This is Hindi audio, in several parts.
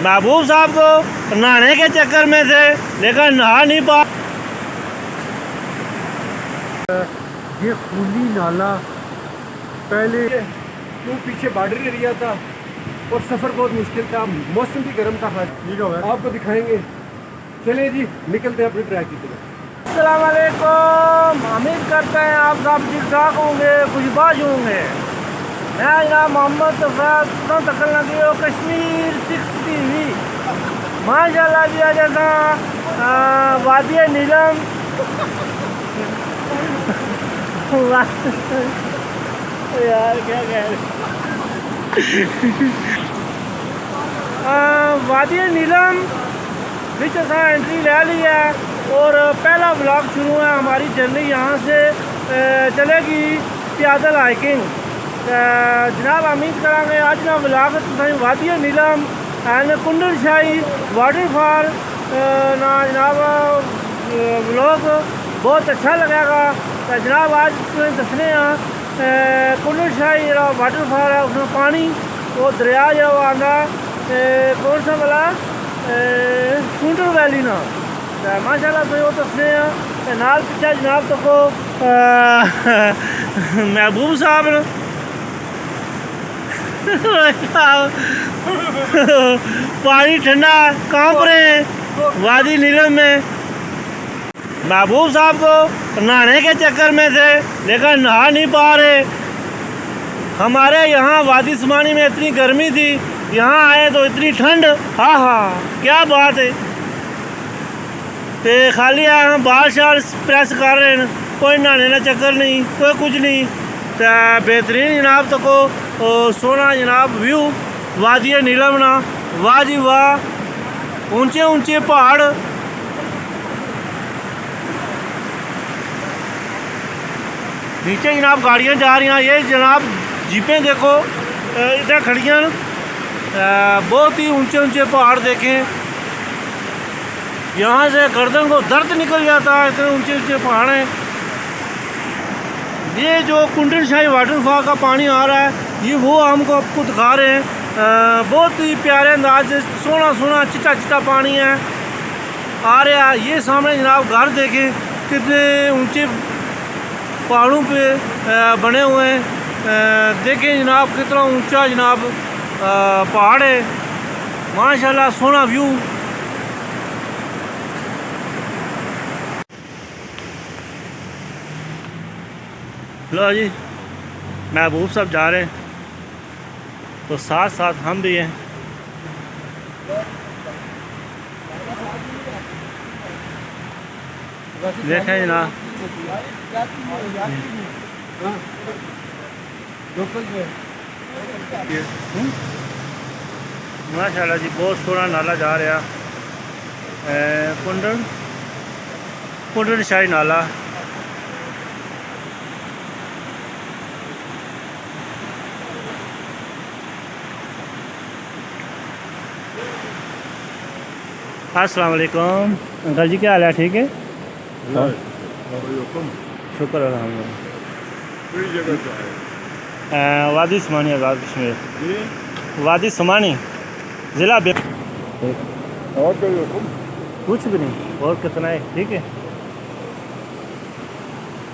महबूब साहब को नहाने के चक्कर में थे लेकिन नहा नहीं पा। ये खूनी नाला पहले क्यों पीछे बॉर्डर एरिया था और सफ़र बहुत मुश्किल था, मौसम भी गर्म था। आपको दिखाएंगे, चलिए जी निकलते हैं अपनी ट्रैक की तरफ। अस्सलाम वालेकुम, उम्मीद करते हैं आप सब ठीक ठाक होंगे, खुशबाज होंगे। मैं जनाब मोहम्मद तकल लगी हो कश्मीर 6 TV माशाल्लाह जी। जैसा वादी नीलम यार क्या कह रहे वादी नीलम विच असा एंट्री ले ली है और पहला व्लॉग शुरू है। हमारी जर्नी यहाँ से चलेगी पैदल हाइकिंग। जनाब उम्मीद करेंगे आज ना व्लॉग वादी नीलम एंड कुंडल शाही वाटरफॉल ना जनाब व्लॉग बहुत अच्छा लगेगा। तो जनाब आज दसने कुंडल शाही जो वाटरफॉल है उसमें पानी वो दरिया जो आंदा कौन सा वाला कुंडल वैली ना माशाल्लाह तो वो दसने नाल पिछा जनाब तो को महबूब साहब ने पानी ठंडा कांप रहे हैं वादी नीलम में। महबूब साहब को नहाने के चक्कर में थे लेकिन नहा नहीं पा रहे। हमारे यहाँ वादी समानी में इतनी गर्मी थी, यहाँ आए तो इतनी ठंड, हाँ हाँ क्या बात है। तो खाली आए हम बाल शाल प्रेस कर रहे हैं, कोई नहाने का चक्कर नहीं, कोई कुछ नहीं। तो बेहतरीन जनाब तो को सोना जनाब व्यू वादी नीलम ना, वाह जी वाह, ऊंचे ऊंचे पहाड़, नीचे जनाब गाड़ियाँ जा रही हैं। ये जनाब जीपें देखो इधर खड़ियाँ, बहुत ही ऊंचे ऊंचे पहाड़ देखें, यहाँ से गर्दन को दर्द निकल जाता है, इतने ऊंचे ऊंचे पहाड़ हैं। ये जो कुंडल शाही वाटरफॉल का पानी आ रहा है ये वो हमको आपको दिखा रहे हैं। बहुत ही प्यारे अंदाज से सोना सोना चिट्टा चिट्टा पानी है आ रहा है। ये सामने जनाब घर देखें कितने ऊंचे पहाड़ों पे बने हुए हैं। देखें जनाब कितना ऊंचा जनाब पहाड़ है, माशाल्लाह सोना व्यू। लो जी महबूब साहब जा रहे हैं तो साथ साथ हम भी हैं। देखें जनाब माशाल्लाह जी बहुत सोना नाला जा रहा कुंडल शाही नाला। अस्सलाम वालेकुम अंकल जी, क्या हाल है? ठीक है, शुक्र अल्हम्दुलिल्लाह। वादी समानी आज़ाद कश्मीर, वादी समानी ज़िला और कुछ भी नहीं, और कितना है? ठीक है।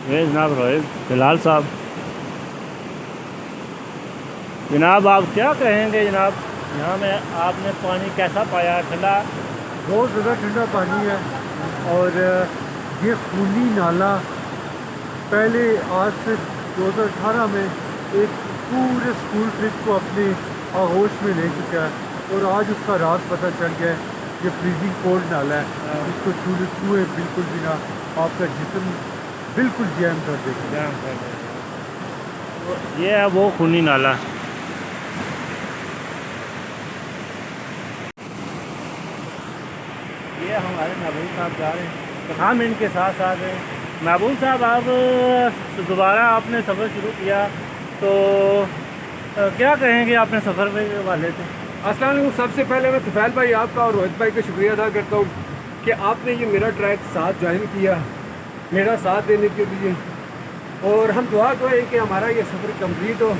ये जनाब रोहित फिलहाल साहब, जनाब आप क्या कहेंगे जनाब, यहाँ में आपने पानी कैसा पाया? ठंडा, बहुत ज़्यादा ठंडा पानी है। और ये खूनी नाला पहले आज से 2018 में एक पूरे स्कूल ट्रिप को अपने आगोश में ले चुका है और आज उसका राज पता चल गया है। ये फ्रीजिंग कोल्ड नाला है, इसको छूए बिल्कुल भी ना, आपका जिस्म बिल्कुल जैम कर देगा। ये है वो खूनी नाला। ये हमारे महबूब साहब जा रहे हैं तो हम इनके साथ साथ हैं। महबूब साहब आप दोबारा आपने सफ़र शुरू किया तो क्या कहेंगे आपने सफ़र के हवाले से? अस्सलाम वालेकुम। सबसे पहले मैं तुफैल भाई आपका और रोहित भाई का शुक्रिया अदा करता हूँ कि आपने ये मेरा ट्रैक साथ ज्वाइन किया, मेरा साथ देने के लिए। और हम दुआ करें कि हमारा ये सफ़र कंप्लीट हो।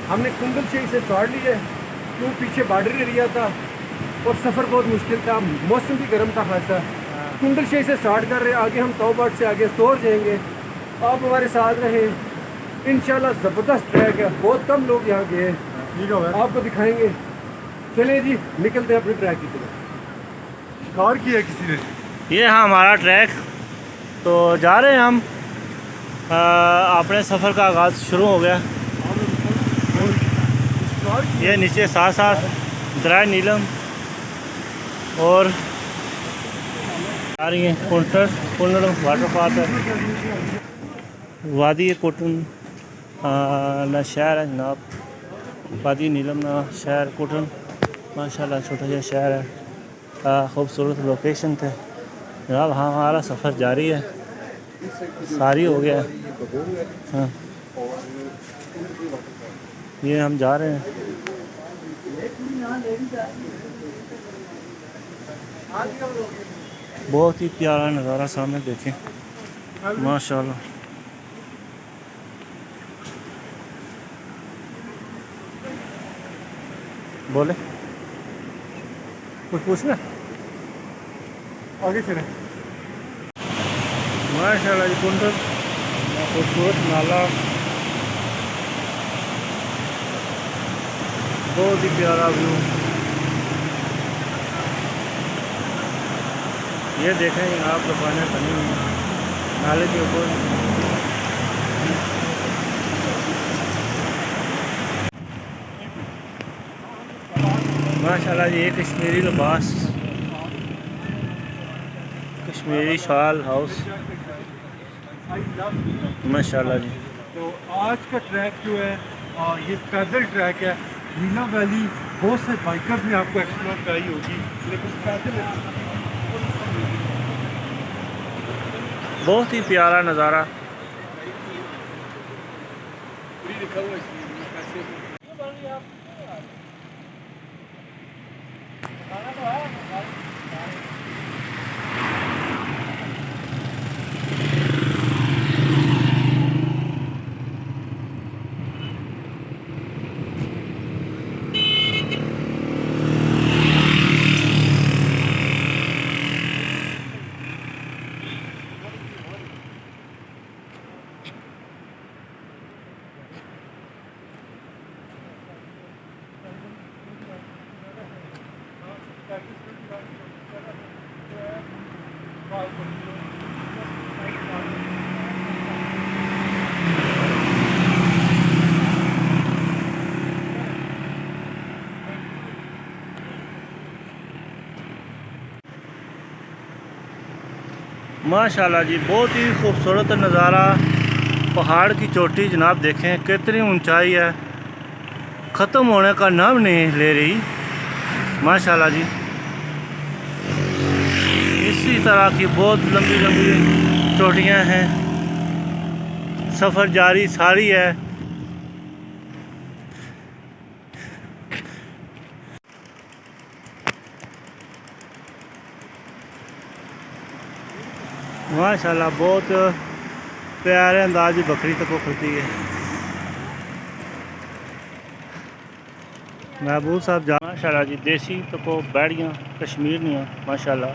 हमने कुंडल शाही से स्टार्ट लिया, क्यों पीछे बॉर्डर एरिया था और सफ़र बहुत मुश्किल था, मौसम भी गर्म था खासा। कुंडल शेख से स्टार्ट कर रहे हैं, आगे हम तौबट से आगे स्टोर जाएंगे। आप हमारे साथ रहे, इंशाल्लाह ज़बरदस्त ट्रैक है, बहुत कम लोग यहाँ गए, ठीक है, आपको दिखाएंगे। चलिए जी, निकलते हैं अपने ट्रैक की तरफ। शिकार किया किसी ने, ये है हमारा ट्रैक। तो जा रहे हैं हम, अपने सफ़र का आगाज़ शुरू हो गया। ये नीचे साथ साथ दरिया नीलम और आ रही है कुंटल वाटरफॉल है, वादी कोटन ना शहर है जनाब, वादी नीलम ना शहर कोटन, माशाल्लाह छोटा सा शहर है, खूबसूरत लोकेशन थे जनाब। हाँ, हमारा सफ़र जारी है, सारी हो गया। हाँ, ये हम जा रहे हैं। बहुत ही प्यारा नज़ारा सामने देखें, माशाल्लाह। बोले कुछ पूछना, आगे चले। माशाल्लाह जी, कुंडल खूबसूरत नाला, बहुत ही प्यारा व्यू। ये देखें, आप दुकानें बनी हुई हैं नाले के ऊपर। माशाल्लाह जी, ये कश्मीरी लिबास, कश्मीरी शाल हाउस, माशाल्लाह जी। तो आज का ट्रैक जो है ये पैदल ट्रैक है। मीना वैली बहुत से बाइकर्स ने आपको एक्सप्लोर कराई होगी, लेकिन पैदल बहुत ही प्यारा नज़ारा। माशाल्लाह जी, बहुत ही खूबसूरत नज़ारा। पहाड़ की चोटी जनाब देखें कितनी ऊंचाई है, ख़त्म होने का नाम नहीं ले रही, माशाल्लाह जी। इसी तरह की बहुत लंबी लंबी चोटियां हैं, सफ़र जारी सारी है। माशाल्लाह, बहुत प्यारे अंदाज की बकरी तक खुलती है। महबूब साहब जा, माशाल्लाह जी, देसी तको बैड़ियाँ कश्मीरनियाँ, माशाल्लाह।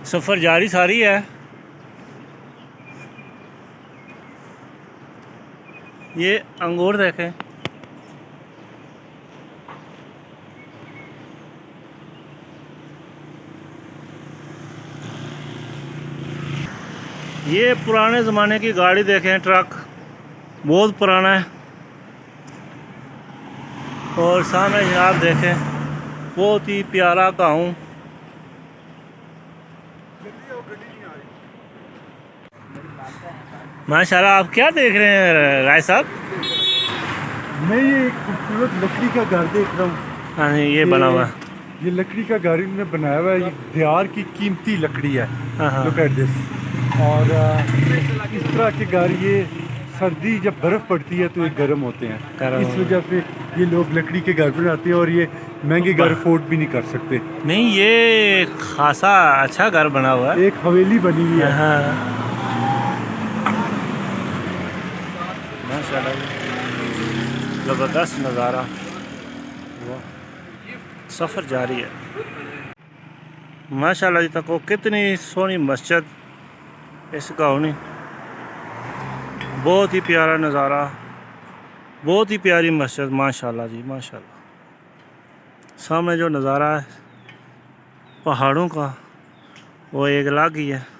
सफ़र जारी सारी है। ये अंगूर देखें, ये पुराने ज़माने की गाड़ी देखें, ट्रक बहुत पुराना है। और सामने जनाब देखें, बहुत ही प्यारा गाँव। माशाल्लाह, आप क्या देख रहे हैं राय साहब? मैं ये एक खूबसूरत लकड़ी का घर देख रहा हूँ। हाँ, ये बना हुआ, ये लकड़ी का घर इन्होंने बनाया हुआ है, ये बिहार की कीमती लकड़ी है। Look at this. और इस तरह के घर, ये सर्दी जब बर्फ़ पड़ती है तो ये गर्म होते हैं, इस वजह से ये लोग लकड़ी के घर बनाते हैं, और ये महंगे घर अफोर्ड भी नहीं कर सकते। नहीं, ये खासा अच्छा घर बना हुआ है, एक हवेली बनी हुई है। हाँ, माशाल्लाह, ज़बरदस्त नज़ारा। सफ़र जारी है। माशाल्लाह जी तको कितनी सोहनी मस्जिद इस गाँव ने, बहुत ही प्यारा नज़ारा, बहुत ही प्यारी मस्जिद माशाल्लाह जी माशाल्लाह। सामने जो नज़ारा है पहाड़ों का वो एक अलग ही है।